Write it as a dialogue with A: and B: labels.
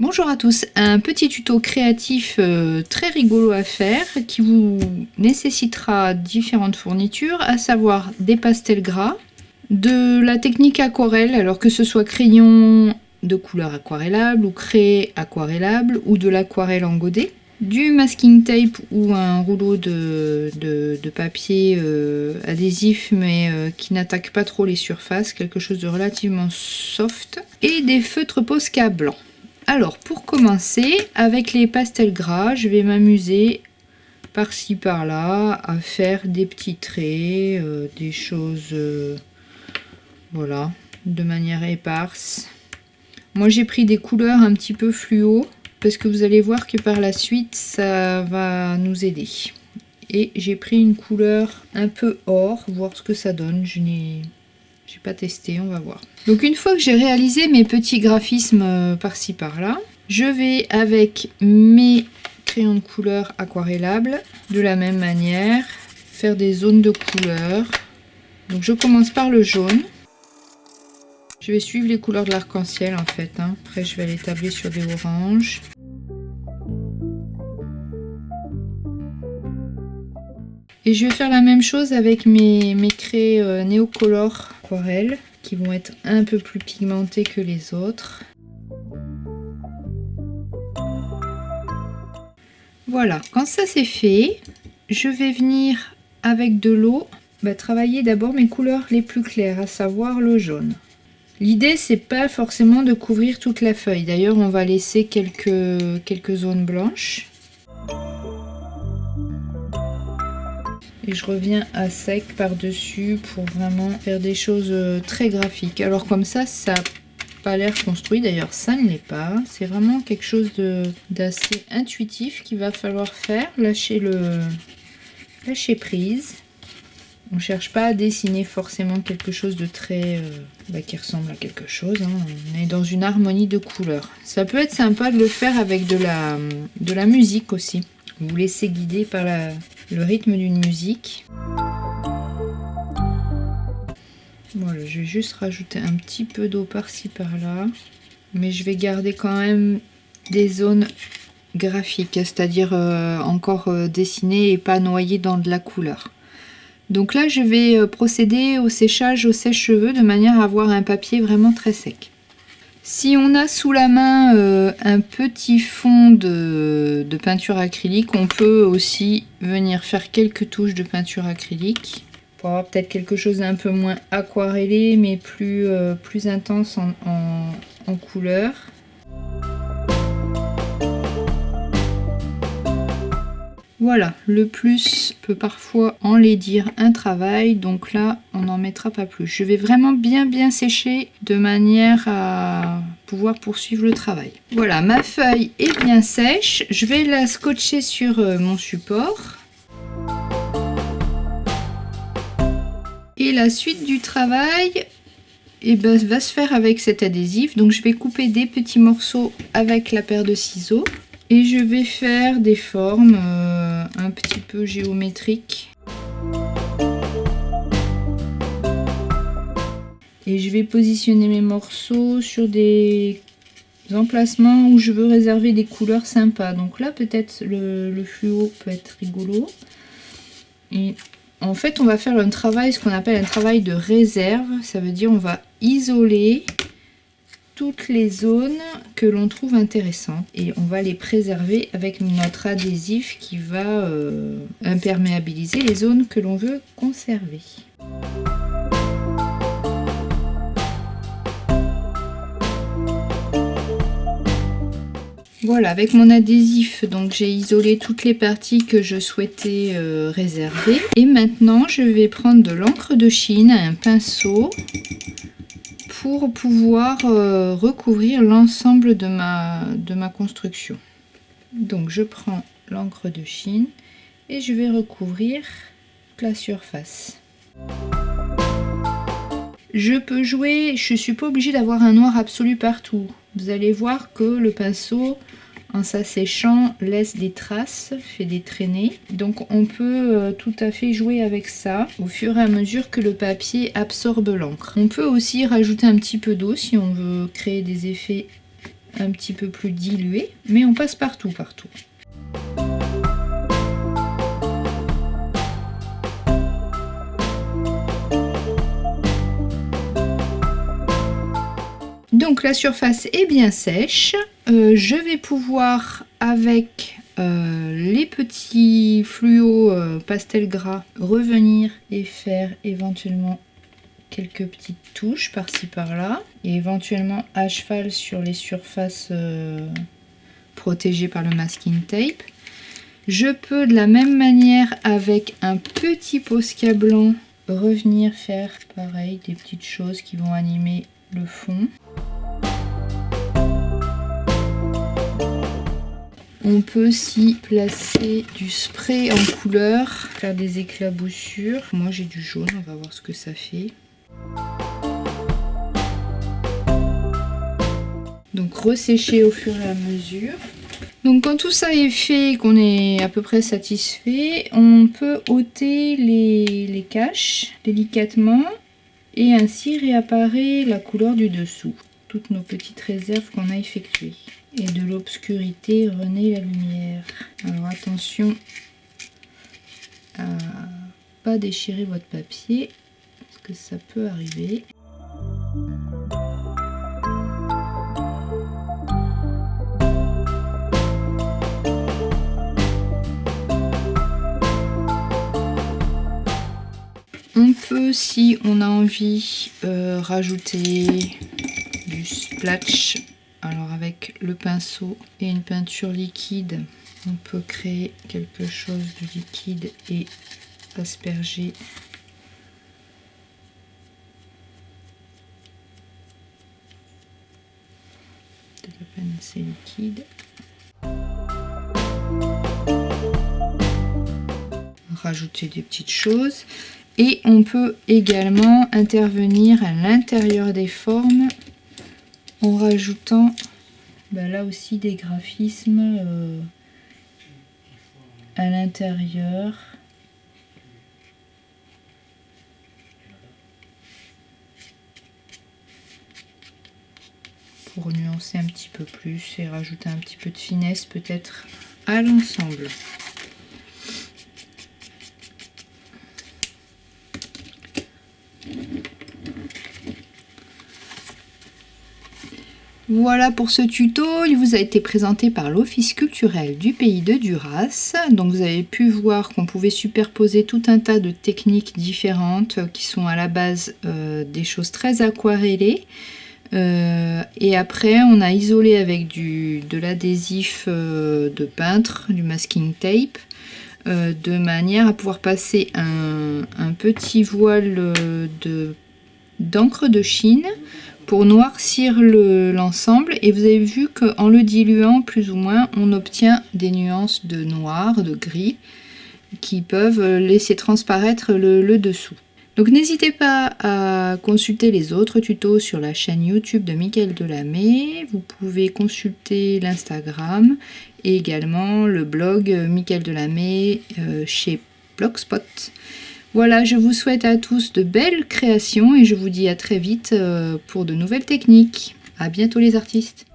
A: Bonjour à tous, un petit tuto créatif très rigolo à faire qui vous nécessitera différentes fournitures, à savoir des pastels gras, de la technique aquarelle, alors que ce soit crayon de couleur aquarellable ou craie aquarellable ou de l'aquarelle en godet, du masking tape ou un rouleau de papier adhésif mais qui n'attaque pas trop les surfaces, quelque chose de relativement soft, et des feutres Posca blancs. Alors pour commencer, avec les pastels gras, je vais m'amuser par-ci par-là à faire des petits traits, des choses voilà, de manière éparse. Moi j'ai pris des couleurs un petit peu fluo parce que vous allez voir que par la suite ça va nous aider. Et j'ai pris une couleur un peu or, voir ce que ça donne. J'ai pas testé, on va voir. Donc une fois que j'ai réalisé mes petits graphismes par-ci par-là, je vais avec mes crayons de couleur aquarellables de la même manière faire des zones de couleur. Donc je commence par le jaune. Je vais suivre les couleurs de l'arc-en-ciel en fait, hein. Après je vais aller tabler sur des oranges. Et je vais faire la même chose avec mes craies Neocolor aquarelle qui vont être un peu plus pigmentées que les autres. Voilà, quand ça c'est fait, je vais venir avec de l'eau travailler d'abord mes couleurs les plus claires, à savoir le jaune. L'idée c'est pas forcément de couvrir toute la feuille, d'ailleurs on va laisser quelques zones blanches. Et je reviens à sec par-dessus pour vraiment faire des choses très graphiques. Alors comme ça, ça n'a pas l'air construit. D'ailleurs, ça ne l'est pas. C'est vraiment quelque chose d'assez intuitif qu'il va falloir faire. Lâcher prise. On ne cherche pas à dessiner forcément quelque chose de très... qui ressemble à quelque chose. Hein. On est dans une harmonie de couleurs. Ça peut être sympa de le faire avec de la musique aussi. Vous vous laissez guider par le rythme d'une musique. Voilà, je vais juste rajouter un petit peu d'eau par-ci par-là. Mais je vais garder quand même des zones graphiques, c'est-à-dire encore dessinées et pas noyées dans de la couleur. Donc là, je vais procéder au séchage au sèche-cheveux de manière à avoir un papier vraiment très sec. Si on a sous la main un petit fond de peinture acrylique, on peut aussi venir faire quelques touches de peinture acrylique pour avoir peut-être quelque chose d'un peu moins aquarellé mais plus intense en couleur. Voilà, le plus peut parfois enlaidir un travail, donc là on n'en mettra pas plus. Je vais vraiment bien sécher de manière à pouvoir poursuivre le travail. Voilà, ma feuille est bien sèche, je vais la scotcher sur mon support. Et la suite du travail va se faire avec cet adhésif, donc je vais couper des petits morceaux avec la paire de ciseaux. Et je vais faire des formes un petit peu géométriques. Et je vais positionner mes morceaux sur des emplacements où je veux réserver des couleurs sympas. Donc là, peut-être le fluo peut être rigolo. Et en fait, on va faire un travail, ce qu'on appelle un travail de réserve. Ça veut dire on va isoler toutes les zones que l'on trouve intéressantes et on va les préserver avec notre adhésif qui va imperméabiliser les zones que l'on veut conserver. Voilà, avec mon adhésif, donc j'ai isolé toutes les parties que je souhaitais réserver. Et maintenant, je vais prendre de l'encre de Chine, un pinceau, pour pouvoir recouvrir l'ensemble de ma construction. Donc je prends l'encre de Chine et je vais recouvrir la surface. Je peux jouer, je ne suis pas obligée d'avoir un noir absolu partout. Vous allez voir que le pinceau, en s'asséchant, laisse des traces, fait des traînées. Donc on peut tout à fait jouer avec ça au fur et à mesure que le papier absorbe l'encre. On peut aussi rajouter un petit peu d'eau si on veut créer des effets un petit peu plus dilué, mais on passe partout. Donc la surface est bien sèche. Je vais pouvoir, avec les petits fluos pastel gras, revenir et faire éventuellement quelques petites touches par-ci par-là, et éventuellement à cheval sur les surfaces protégées par le masking tape. Je peux de la même manière, avec un petit Posca blanc, revenir faire pareil, des petites choses qui vont animer le fond. On peut aussi placer du spray en couleur, faire des éclaboussures. Moi j'ai du jaune, on va voir ce que ça fait. Donc ressécher au fur et à mesure. Donc quand tout ça est fait, qu'on est à peu près satisfait, on peut ôter les caches délicatement et ainsi réapparaît la couleur du dessous. Toutes nos petites réserves qu'on a effectuées. Et de l'obscurité renaît la lumière. Alors attention à pas déchirer votre papier, parce que ça peut arriver. On peut, si on a envie, rajouter du splash. Alors avec le pinceau et une peinture liquide, on peut créer quelque chose de liquide et asperger. De la peine, c'est liquide. Rajouter des petites choses. Et on peut également intervenir à l'intérieur des formes en rajoutant là aussi des graphismes à l'intérieur. Pour nuancer un petit peu plus et rajouter un petit peu de finesse peut-être à l'ensemble. Voilà pour ce tuto, il vous a été présenté par l'Office culturel du pays de Duras. Donc vous avez pu voir qu'on pouvait superposer tout un tas de techniques différentes qui sont à la base des choses très aquarellées. Et après on a isolé avec de l'adhésif de peintre, du masking tape, de manière à pouvoir passer un petit voile d'encre de Chine pour noircir l'ensemble. Et vous avez vu qu'en le diluant plus ou moins, on obtient des nuances de noir, de gris, qui peuvent laisser transparaître le dessous. Donc n'hésitez pas à consulter les autres tutos sur la chaîne YouTube de Mickaël Delamay. Vous pouvez consulter l'Instagram et également le blog Mickaël Delamay chez Blogspot. Voilà, je vous souhaite à tous de belles créations et je vous dis à très vite pour de nouvelles techniques. À bientôt les artistes.